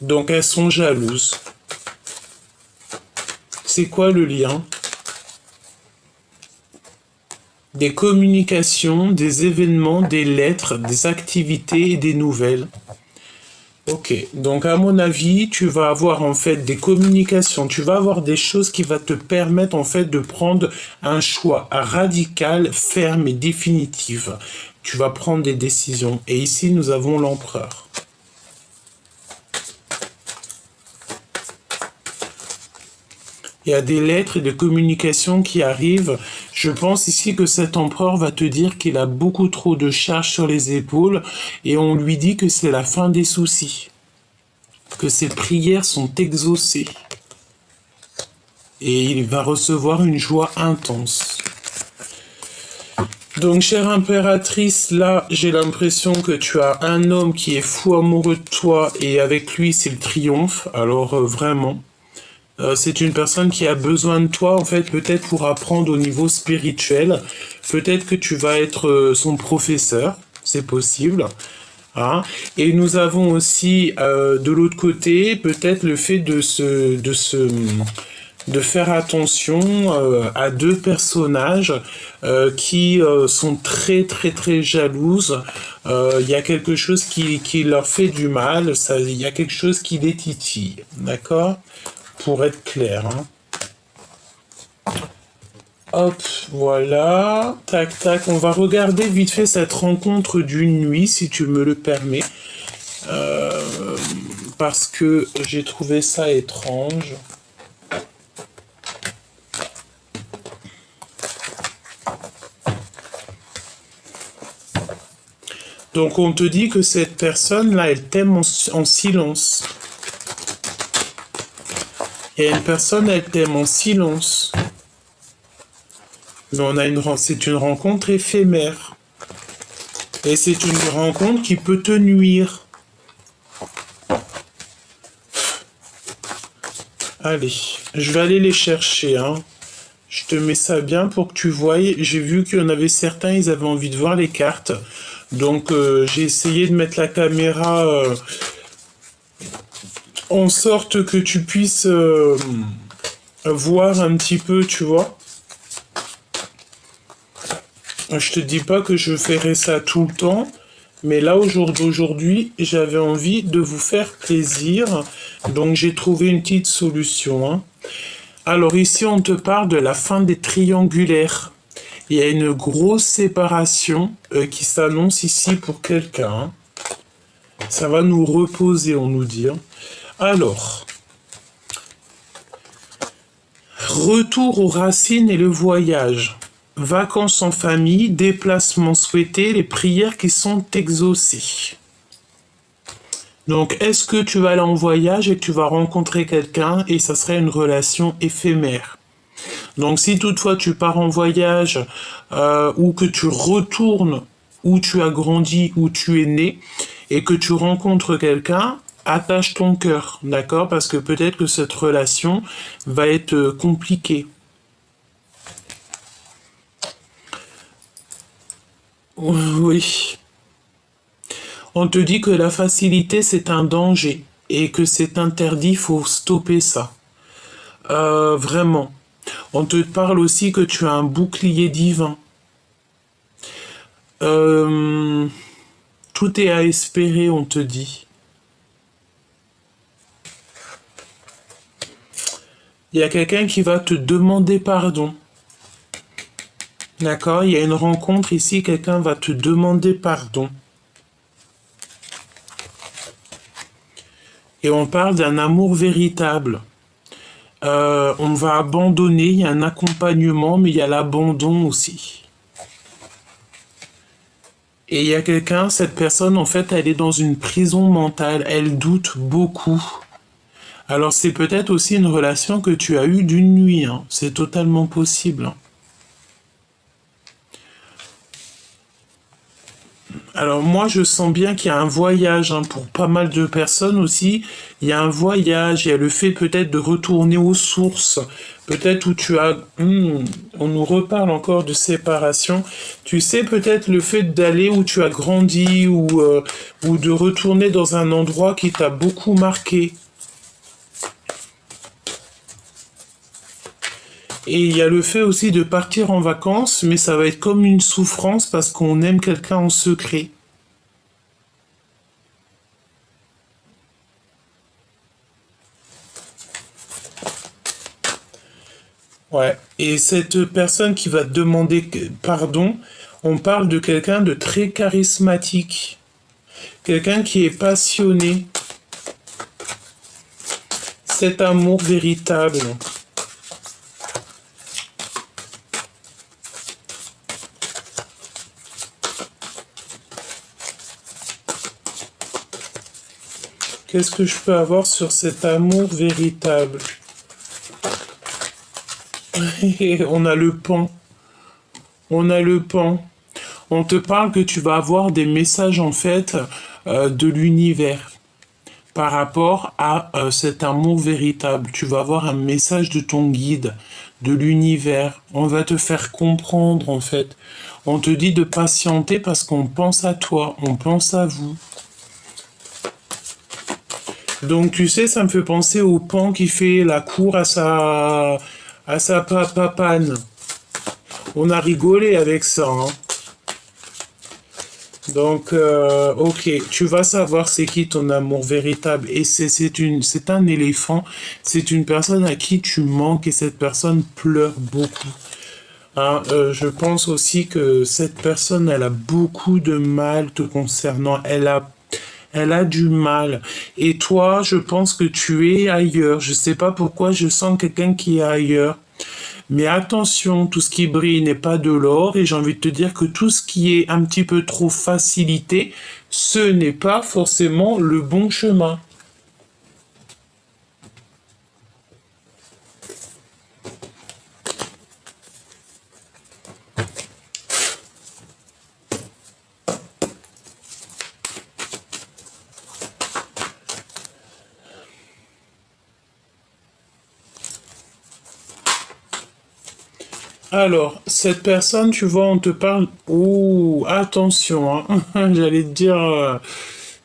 Donc elles sont jalouses. C'est quoi le lien? Des communications, des événements, des lettres, des activités et des nouvelles. Ok, donc à mon avis, tu vas avoir en fait des communications, tu vas avoir des choses qui vont te permettre en fait de prendre un choix radical, ferme et définitif. Tu vas prendre des décisions. Et ici, nous avons l'empereur. Il y a des lettres et des communications qui arrivent. Je pense ici que cet empereur va te dire qu'il a beaucoup trop de charges sur les épaules et on lui dit que c'est la fin des soucis, que ses prières sont exaucées et il va recevoir une joie intense. Donc, chère impératrice, là, j'ai l'impression que tu as un homme qui est fou amoureux de toi et avec lui, c'est le triomphe. Alors, vraiment, c'est une personne qui a besoin de toi, en fait, peut-être pour apprendre au niveau spirituel. Peut-être que tu vas être son professeur, c'est possible. Hein. Et nous avons aussi, de l'autre côté, peut-être le fait de faire attention à deux personnages qui sont très très très jalouses. Il y a quelque chose qui leur fait du mal, il y a quelque chose qui les titille, d'accord? Pour être clair. Hein. Hop, voilà. Tac, tac. On va regarder vite fait cette rencontre d'une nuit, si tu me le permets. Parce que j'ai trouvé ça étrange. Donc on te dit que cette personne-là, elle t'aime en silence. Il y a une personne, elle t'aime en silence. Mais c'est une rencontre éphémère. Et c'est une rencontre qui peut te nuire. Allez, je vais aller les chercher, hein. Je te mets ça bien pour que tu voies. J'ai vu qu'il y en avait certains, ils avaient envie de voir les cartes. Donc j'ai essayé de mettre la caméra en sorte que tu puisses voir un petit peu, tu vois. Je te dis pas que je ferai ça tout le temps, mais là aujourd'hui, j'avais envie de vous faire plaisir. Donc j'ai trouvé une petite solution. Hein. Alors ici, on te parle de la fin des triangulaires. Il y a une grosse séparation qui s'annonce ici pour quelqu'un. Hein. Ça va nous reposer, on nous dit. Hein. Alors, retour aux racines et le voyage. Vacances en famille, déplacements souhaités, les prières qui sont exaucées. Donc, est-ce que tu vas aller en voyage et que tu vas rencontrer quelqu'un et ça serait une relation éphémère? Donc, si toutefois tu pars en voyage ou que tu retournes où tu as grandi, où tu es né et que tu rencontres quelqu'un, attache ton cœur, d'accord? Parce que peut-être que cette relation va être compliquée. Oui. On te dit que la facilité, c'est un danger et que c'est interdit, il faut stopper ça. Vraiment. On te parle aussi que tu as un bouclier divin. Tout est à espérer, on te dit. Il y a quelqu'un qui va te demander pardon. D'accord? Il y a une rencontre ici, quelqu'un va te demander pardon. Et on parle d'un amour véritable. On va abandonner, il y a un accompagnement, mais il y a l'abandon aussi. Et il y a quelqu'un, cette personne, en fait, elle est dans une prison mentale, elle doute beaucoup. Alors c'est peut-être aussi une relation que tu as eue d'une nuit, hein. C'est totalement possible. Hein. Alors moi je sens bien qu'il y a un voyage hein, pour pas mal de personnes aussi. Il y a un voyage, il y a le fait peut-être de retourner aux sources. Peut-être où tu as... on nous reparle encore de séparation. Tu sais peut-être le fait d'aller où tu as grandi ou de retourner dans un endroit qui t'a beaucoup marqué. Et il y a le fait aussi de partir en vacances, mais ça va être comme une souffrance parce qu'on aime quelqu'un en secret. Ouais. Et cette personne qui va te demander pardon, on parle de quelqu'un de très charismatique. Quelqu'un qui est passionné. Cet amour véritable. Qu'est-ce que je peux avoir sur cet amour véritable? On a le pan. On a le pan. On te parle que tu vas avoir des messages en fait de l'univers par rapport à cet amour véritable. Tu vas avoir un message de ton guide, de l'univers. On va te faire comprendre en fait. On te dit de patienter parce qu'on pense à toi, on pense à vous. Donc tu sais, ça me fait penser au pan qui fait la cour à sa papane. On a rigolé avec ça, hein. Donc, ok, tu vas savoir c'est qui ton amour véritable. Et c'est un éléphant, c'est une personne à qui tu manques et cette personne pleure beaucoup. Hein, je pense aussi que cette personne, elle a beaucoup de mal te concernant. Elle a du mal. Et toi, je pense que tu es ailleurs. Je sais pas pourquoi je sens quelqu'un qui est ailleurs. Mais attention, tout ce qui brille n'est pas de l'or et j'ai envie de te dire que tout ce qui est un petit peu trop facilité, ce n'est pas forcément le bon chemin. Alors, cette personne, tu vois, on te parle... Ouh, attention, hein. J'allais te dire...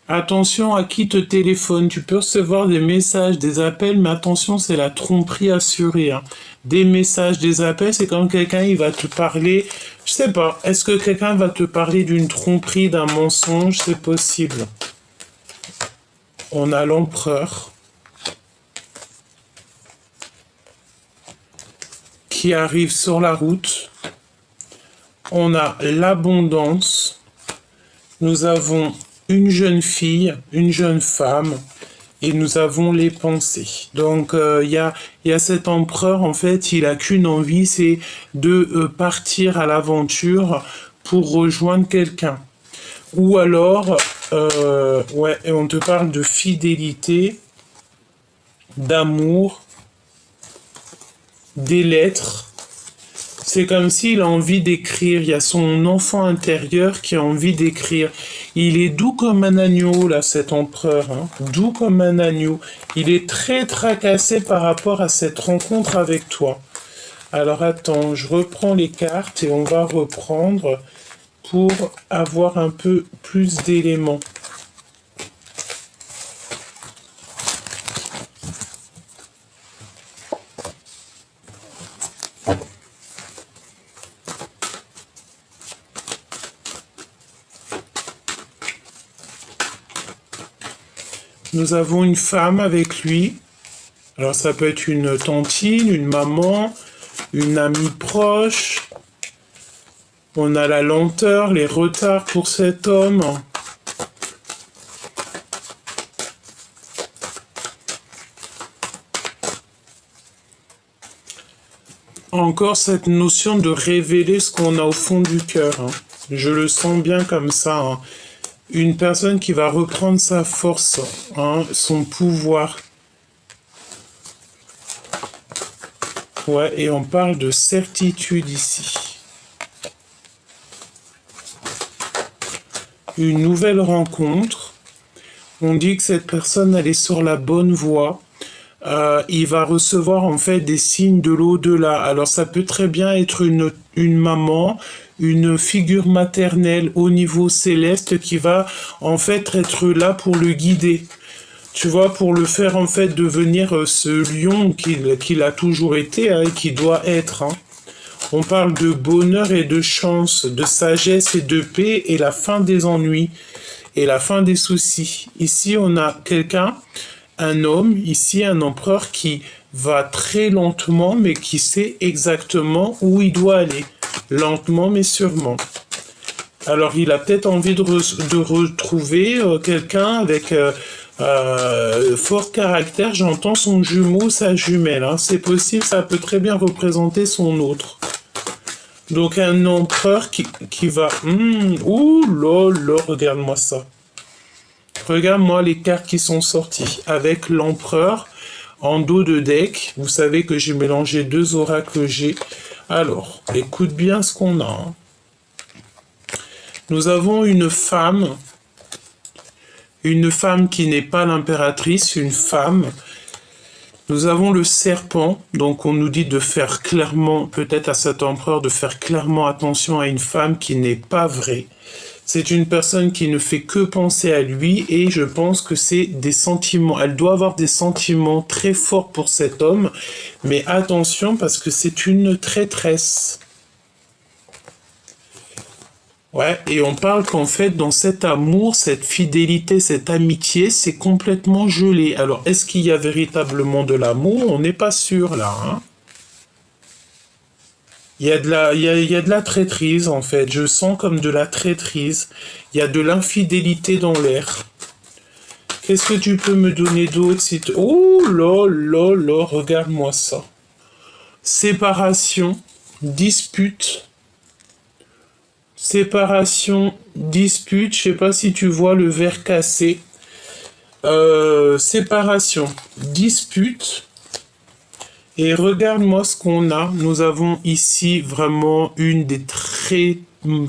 attention à qui te téléphone. Tu peux recevoir des messages, des appels, mais attention, c'est la tromperie assurée, hein. Des messages, des appels, c'est quand quelqu'un il va te parler... Je sais pas, est-ce que quelqu'un va te parler d'une tromperie, d'un mensonge? C'est possible. On a l'empereur qui arrive sur la route. On a l'abondance. Nous avons une jeune fille, une jeune femme, et nous avons les pensées. Donc il y a cet empereur, en fait, il a qu'une envie, c'est de partir à l'aventure pour rejoindre quelqu'un. Ou alors, ouais, et on te parle de fidélité, d'amour, des lettres. C'est comme s'il a envie d'écrire. Il y a son enfant intérieur qui a envie d'écrire. Il est doux comme un agneau, là, cet empereur. Hein. Doux comme un agneau. Il est très tracassé par rapport à cette rencontre avec toi. Alors attends, je reprends les cartes et on va reprendre pour avoir un peu plus d'éléments. Nous avons une femme avec lui. Alors ça peut être une tantine, une maman, une amie proche. On a la lenteur, les retards pour cet homme. Encore cette notion de révéler ce qu'on a au fond du cœur. Hein. Je le sens bien comme ça. Hein. Une personne qui va reprendre sa force, hein, son pouvoir. Ouais, et on parle de certitude ici. Une nouvelle rencontre. On dit que cette personne, elle est sur la bonne voie. Il va recevoir en fait des signes de l'au-delà. Alors ça peut très bien être une maman, une figure maternelle au niveau céleste qui va en fait être là pour le guider. Tu vois, pour le faire en fait devenir ce lion qu'il a toujours été, hein, et qui doit être. Hein. On parle de bonheur et de chance, de sagesse et de paix et la fin des ennuis et la fin des soucis. Ici, on a quelqu'un, un homme, ici un empereur qui va très lentement mais qui sait exactement où il doit aller. Lentement mais sûrement. Alors il a peut-être envie de retrouver quelqu'un avec fort caractère. J'entends son jumeau, sa jumelle. Hein. C'est possible, ça peut très bien représenter son autre. Donc un empereur qui va... ouh là là, regarde-moi ça. Regarde-moi les cartes qui sont sorties. Avec l'empereur en dos de deck. Vous savez que j'ai mélangé deux oracles G. Alors, écoute bien ce qu'on a. Hein. Nous avons une femme qui n'est pas l'impératrice, une femme. Nous avons le serpent, donc on nous dit de faire clairement, peut-être à cet empereur, de faire clairement attention à une femme qui n'est pas vraie. C'est une personne qui ne fait que penser à lui et je pense que c'est des sentiments. Elle doit avoir des sentiments très forts pour cet homme, mais attention parce que c'est une traîtresse. Ouais, et on parle qu'en fait, dans cet amour, cette fidélité, cette amitié, c'est complètement gelé. Alors, est-ce qu'il y a véritablement de l'amour? On n'est pas sûr, là, hein. Il y a de la traîtrise, en fait. Je sens comme de la traîtrise. Il y a de l'infidélité dans l'air. Qu'est-ce que tu peux me donner d'autre si tu... Oh là là là, regarde-moi ça. Séparation, dispute. Séparation, dispute, je sais pas si tu vois le verre cassé. Séparation, dispute. Et regarde-moi ce qu'on a. Nous avons ici vraiment une des très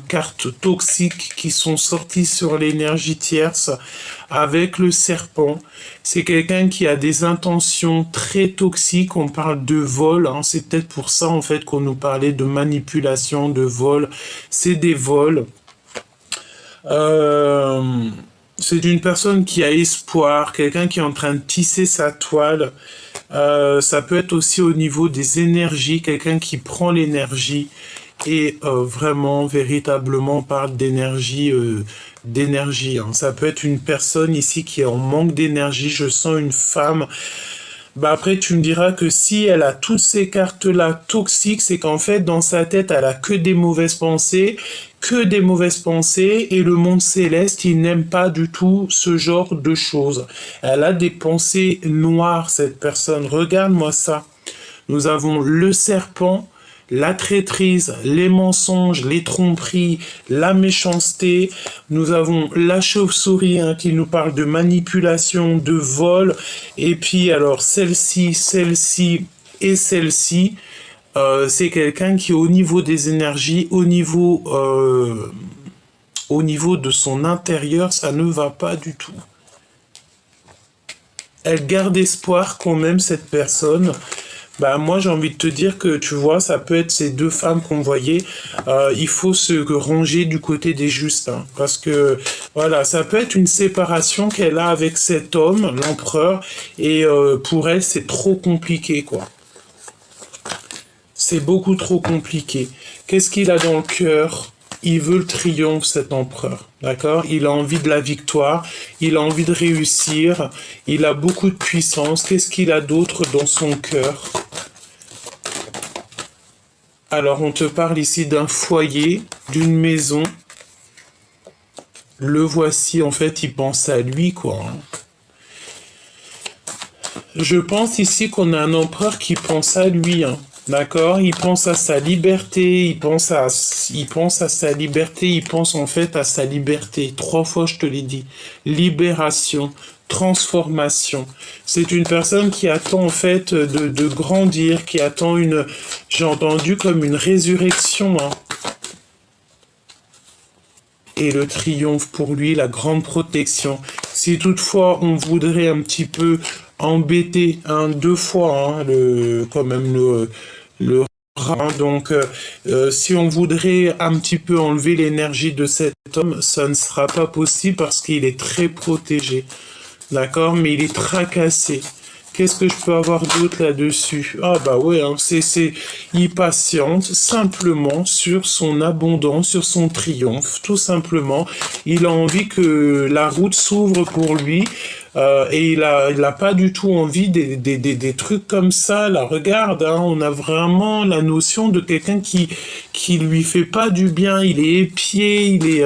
cartes toxiques qui sont sorties sur l'énergie tierce avec le serpent. C'est quelqu'un qui a des intentions très toxiques. On parle de vol, hein. C'est peut-être pour ça en fait qu'on nous parlait de manipulation, de vol. C'est des vols. C'est une personne qui a espoir, quelqu'un qui est en train de tisser sa toile. Ça peut être aussi au niveau des énergies, quelqu'un qui prend l'énergie et vraiment, véritablement parle d'énergie, hein. Ça peut être une personne ici qui est en manque d'énergie. Je sens une femme. Bah après, tu me diras que si elle a toutes ces cartes-là toxiques, c'est qu'en fait, dans sa tête, elle a que des mauvaises pensées, et le monde céleste, il n'aime pas du tout ce genre de choses. Elle a des pensées noires, cette personne. Regarde-moi ça. Nous avons le serpent, la traîtrise, les mensonges, les tromperies, la méchanceté. Nous avons la chauve-souris hein, qui nous parle de manipulation, de vol. Et puis alors celle-ci et celle-ci, c'est quelqu'un qui au niveau des énergies, au niveau de son intérieur, ça ne va pas du tout. Elle garde espoir quand même, cette personne. Bah moi j'ai envie de te dire que tu vois ça peut être ces deux femmes qu'on voyait, il faut se ranger du côté des justes hein, parce que voilà ça peut être une séparation qu'elle a avec cet homme l'empereur et pour elle c'est trop compliqué quoi, c'est beaucoup trop compliqué. Qu'est-ce qu'il a dans le cœur? Il veut le triomphe, cet empereur, d'accord? Il a envie de la victoire, il a envie de réussir, il a beaucoup de puissance. Qu'est-ce qu'il a d'autre dans son cœur? Alors, on te parle ici d'un foyer, d'une maison. Le voici, en fait, il pense à lui, quoi. Je pense ici qu'on a un empereur qui pense à lui, hein. D'accord, il pense à sa liberté, il pense à sa liberté, il pense en fait à sa liberté. 3 fois, je te l'ai dit. Libération, transformation. C'est une personne qui attend en fait de grandir, qui attend j'ai entendu comme une résurrection, hein. Et le triomphe pour lui, la grande protection. Si toutefois on voudrait un petit peu embêter 2 fois, hein, quand même le rat. Donc, si on voudrait un petit peu enlever l'énergie de cet homme, ça ne sera pas possible parce qu'il est très protégé. D'accord? Mais il est tracassé. Qu'est-ce que je peux avoir d'autre là-dessus? Ah bah ouais, hein, il patiente simplement sur son abondance, sur son triomphe, tout simplement. Il a envie que la route s'ouvre pour lui et il a pas du tout envie des trucs comme ça. Là, regarde, hein, on a vraiment la notion de quelqu'un qui lui fait pas du bien. Il est épié, il est...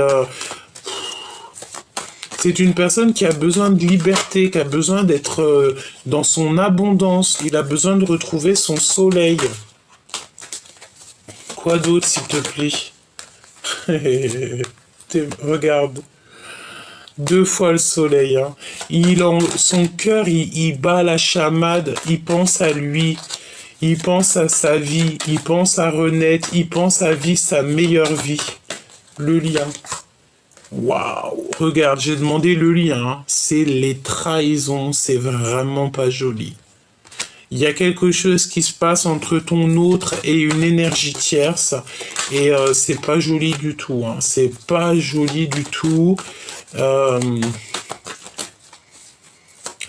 C'est une personne qui a besoin de liberté, qui a besoin d'être dans son abondance. Il a besoin de retrouver son soleil. Quoi d'autre, s'il te plaît? Regarde. 2 fois le soleil. Hein. Son cœur, il bat la chamade. Il pense à lui. Il pense à sa vie. Il pense à renaître. Il pense à vivre sa meilleure vie. Le lien. Waouh, regarde, j'ai demandé le lien, hein. C'est les trahisons, c'est vraiment pas joli. Il y a quelque chose qui se passe entre ton autre et une énergie tierce, et c'est pas joli du tout, hein. C'est pas joli du tout. Euh,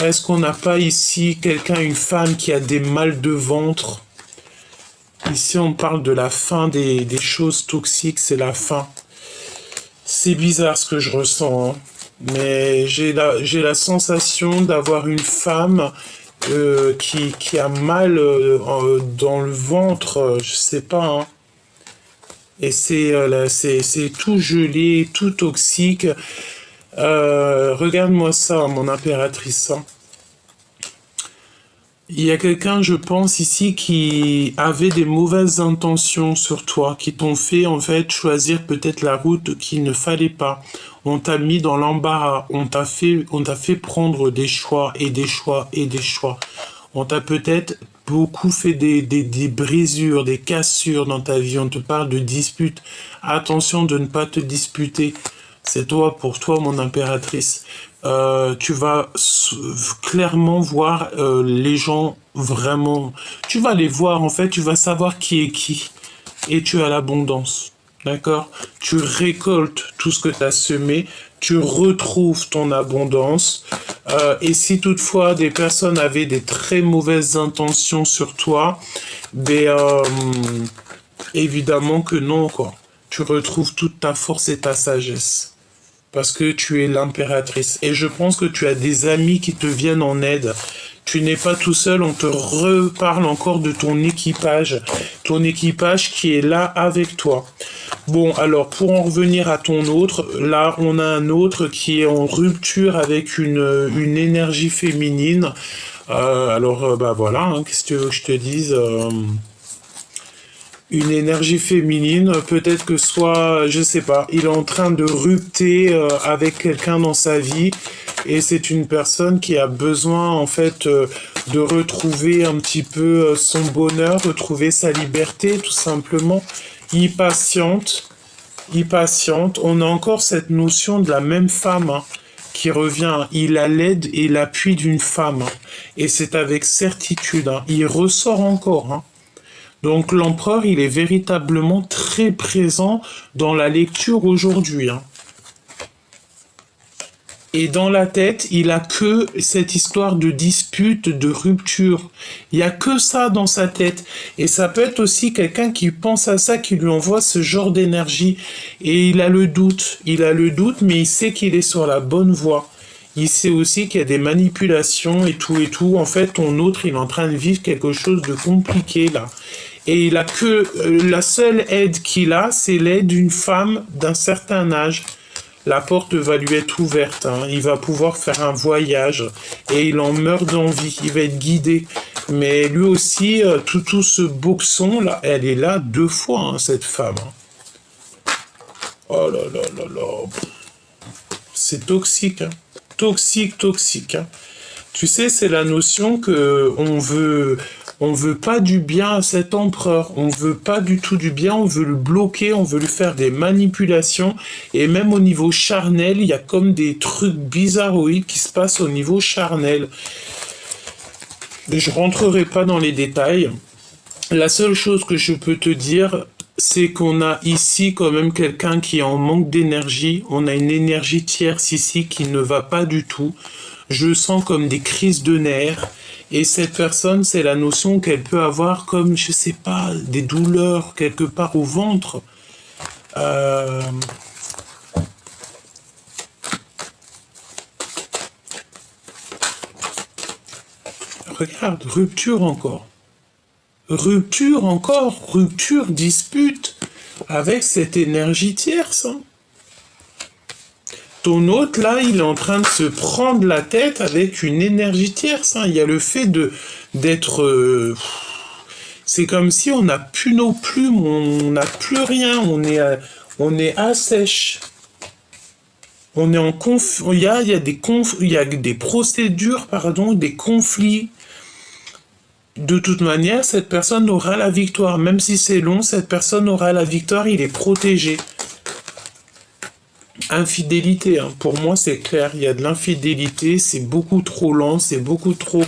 Est-ce qu'on n'a pas ici quelqu'un, une femme qui a des mal de ventre? Ici, on parle de la fin des choses toxiques, c'est la fin. C'est bizarre ce que je ressens, hein. Mais j'ai la sensation d'avoir une femme qui a mal dans le ventre, je sais pas, hein. Et c'est tout gelé, tout toxique. Regarde-moi ça, mon impératrice, hein. Il y a quelqu'un, je pense, ici qui avait des mauvaises intentions sur toi, qui t'ont fait en fait choisir peut-être la route qu'il ne fallait pas. On t'a mis dans l'embarras, on t'a fait prendre des choix et des choix et des choix. On t'a peut-être beaucoup fait des brisures, des cassures dans ta vie. On te parle de disputes. Attention de ne pas te disputer. C'est toi, pour toi, mon impératrice. Tu vas clairement voir les gens vraiment. Tu vas les voir, en fait, tu vas savoir qui est qui. Et tu as l'abondance. D'accord? Tu récoltes tout ce que tu as semé, tu retrouves ton abondance. Et si toutefois des personnes avaient des très mauvaises intentions sur toi, ben, évidemment que non, quoi. Tu retrouves toute ta force et ta sagesse. Parce que tu es l'impératrice. Et je pense que tu as des amis qui te viennent en aide. Tu n'es pas tout seul, on te reparle encore de ton équipage. Ton équipage qui est là avec toi. Bon, alors, pour en revenir à ton autre, là, on a un autre qui est en rupture avec une énergie féminine. Bah voilà, hein, qu'est-ce que tu veux que je te dise une énergie féminine, peut-être que soit, je sais pas, il est en train de rupter avec quelqu'un dans sa vie et c'est une personne qui a besoin en fait de retrouver un petit peu son bonheur, retrouver sa liberté tout simplement. Il patiente. On a encore cette notion de la même femme, hein, qui revient. Il a l'aide et l'appui d'une femme, hein, et c'est avec certitude, hein. Il ressort encore, hein. Donc l'empereur, il est véritablement très présent dans la lecture aujourd'hui, hein. Et dans la tête, il a que cette histoire de dispute, de rupture. Il y a que ça dans sa tête. Et ça peut être aussi quelqu'un qui pense à ça, qui lui envoie ce genre d'énergie. Et il a le doute. Il a le doute, mais il sait qu'il est sur la bonne voie. Il sait aussi qu'il y a des manipulations et tout et tout. En fait, ton autre, il est en train de vivre quelque chose de compliqué là. Et il a que la seule aide qu'il a, c'est l'aide d'une femme d'un certain âge. La porte va lui être ouverte, hein. Il va pouvoir faire un voyage et il en meurt d'envie. Il va être guidé. Mais lui aussi, tout ce boxon là, elle est là 2 fois, hein, cette femme, hein. Oh là là là là. C'est toxique, hein. Toxique, toxique, hein. Tu sais, c'est la notion que on veut pas du bien à cet empereur. On veut pas du tout du bien. On veut le bloquer. On veut lui faire des manipulations. Et même au niveau charnel, il y a comme des trucs bizarroïdes qui se passent au niveau charnel. Je rentrerai pas dans les détails. La seule chose que je peux te dire, c'est qu'on a ici quand même quelqu'un qui est en manque d'énergie. On a une énergie tierce ici qui ne va pas du tout. Je sens comme des crises de nerfs. Et cette personne, c'est la notion qu'elle peut avoir comme, je sais pas, des douleurs quelque part au ventre. Euh... Regarde, rupture encore. Rupture encore, rupture, dispute avec cette énergie tierce, hein. Ton hôte, là, il est en train de se prendre la tête avec une énergie tierce, hein. Il y a le fait d'être... c'est comme si on n'a plus nos plumes, on n'a plus rien, on est à sèche. On est en il y a des procédures, pardon, des conflits. De toute manière, cette personne aura la victoire. Même si c'est long, cette personne aura la victoire, il est protégé. Infidélité, hein. Pour moi, c'est clair, il y a de l'infidélité, c'est beaucoup trop lent, c'est beaucoup trop...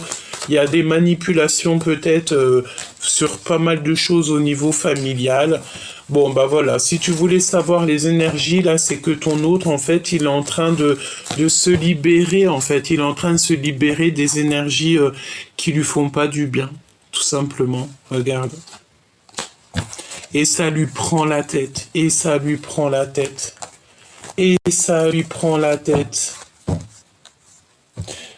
Il y a des manipulations peut-être sur pas mal de choses au niveau familial. Bon, bah voilà, si tu voulais savoir les énergies, là, c'est que ton autre, en fait, il est en train de se libérer, en fait. Il est en train de se libérer des énergies qui lui font pas du bien, tout simplement. Regarde. Et ça lui prend la tête, et ça lui prend la tête. Et ça lui prend la tête.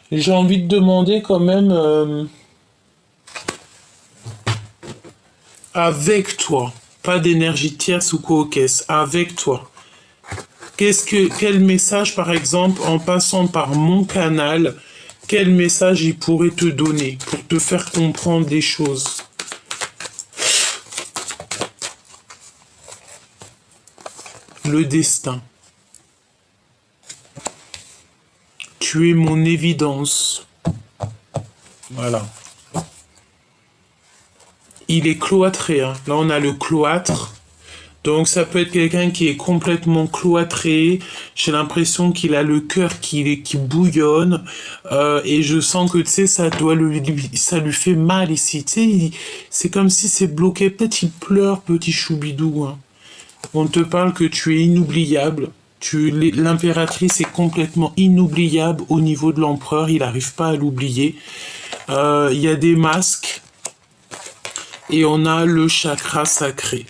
J'ai envie de demander quand même, avec toi, pas d'énergie tierce ou co-caisse, avec toi. Quel message, par exemple, en passant par mon canal, quel message il pourrait te donner pour te faire comprendre des choses? Le destin. Tu es mon évidence. Voilà. Il est cloîtré, hein. Là, on a le cloître. Donc, ça peut être quelqu'un qui est complètement cloîtré. J'ai l'impression qu'il a le cœur qui bouillonne. Et je sens que, tu sais, ça lui fait mal ici. Tu sais, c'est comme si c'est bloqué. Peut-être il pleure, petit choubidou, hein. On te parle que tu es inoubliable. L'impératrice est complètement inoubliable au niveau de l'empereur. Il n'arrive pas à l'oublier. Il y a des masques. Et on a le chakra sacré.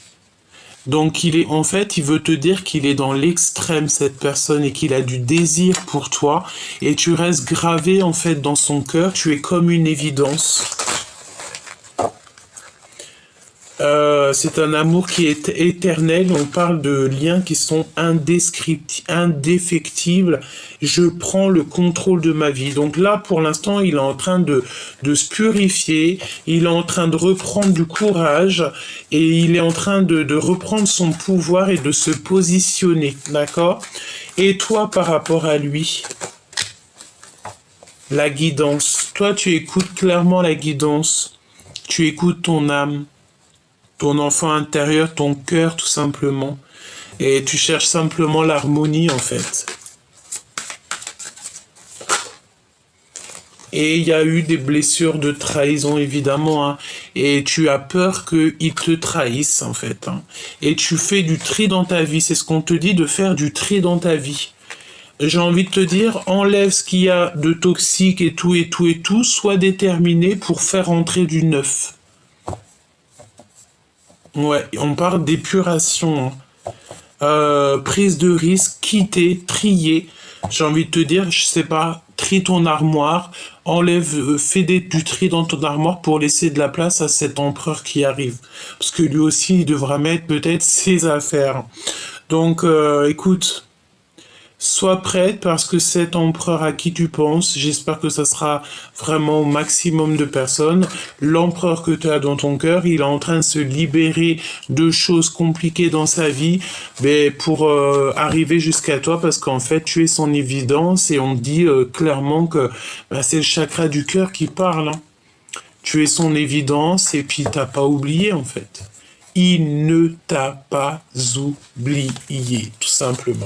Donc en fait, il veut te dire qu'il est dans l'extrême, cette personne, et qu'il a du désir pour toi. Et tu restes gravé, en fait, dans son cœur. Tu es comme une évidence. C'est un amour qui est éternel. On parle de liens qui sont indéfectibles. Je prends le contrôle de ma vie. Donc là, pour l'instant, il est en train de se purifier. Il est en train de reprendre du courage. Et il est en train de reprendre son pouvoir et de se positionner. D'accord? Et toi, par rapport à lui, la guidance. Toi, tu écoutes clairement la guidance. Tu écoutes ton âme. Ton enfant intérieur, ton cœur tout simplement. Et tu cherches simplement l'harmonie en fait. Et il y a eu des blessures de trahison évidemment. Hein. Et tu as peur qu'ils te trahissent en fait. Hein. Et tu fais du tri dans ta vie. C'est ce qu'on te dit de faire du tri dans ta vie. J'ai envie de te dire, enlève ce qu'il y a de toxique et tout et tout et tout. Sois déterminé pour faire entrer du neuf. Ouais, on parle d'épuration, hein. Prise de risque, quitter, trier. J'ai envie de te dire, je sais pas, trie ton armoire, enlève, fais du tri dans ton armoire pour laisser de la place à cet empereur qui arrive. Parce que lui aussi, il devra mettre peut-être ses affaires. Donc, écoute, sois prête parce que cet empereur à qui tu penses, j'espère que ça sera vraiment au maximum de personnes. L'empereur que tu as dans ton cœur, il est en train de se libérer de choses compliquées dans sa vie, mais pour arriver jusqu'à toi parce qu'en fait tu es son évidence et on dit clairement que c'est le chakra du cœur qui parle. Hein. Tu es son évidence et puis t'as pas oublié en fait. Il ne t'a pas oublié, tout simplement.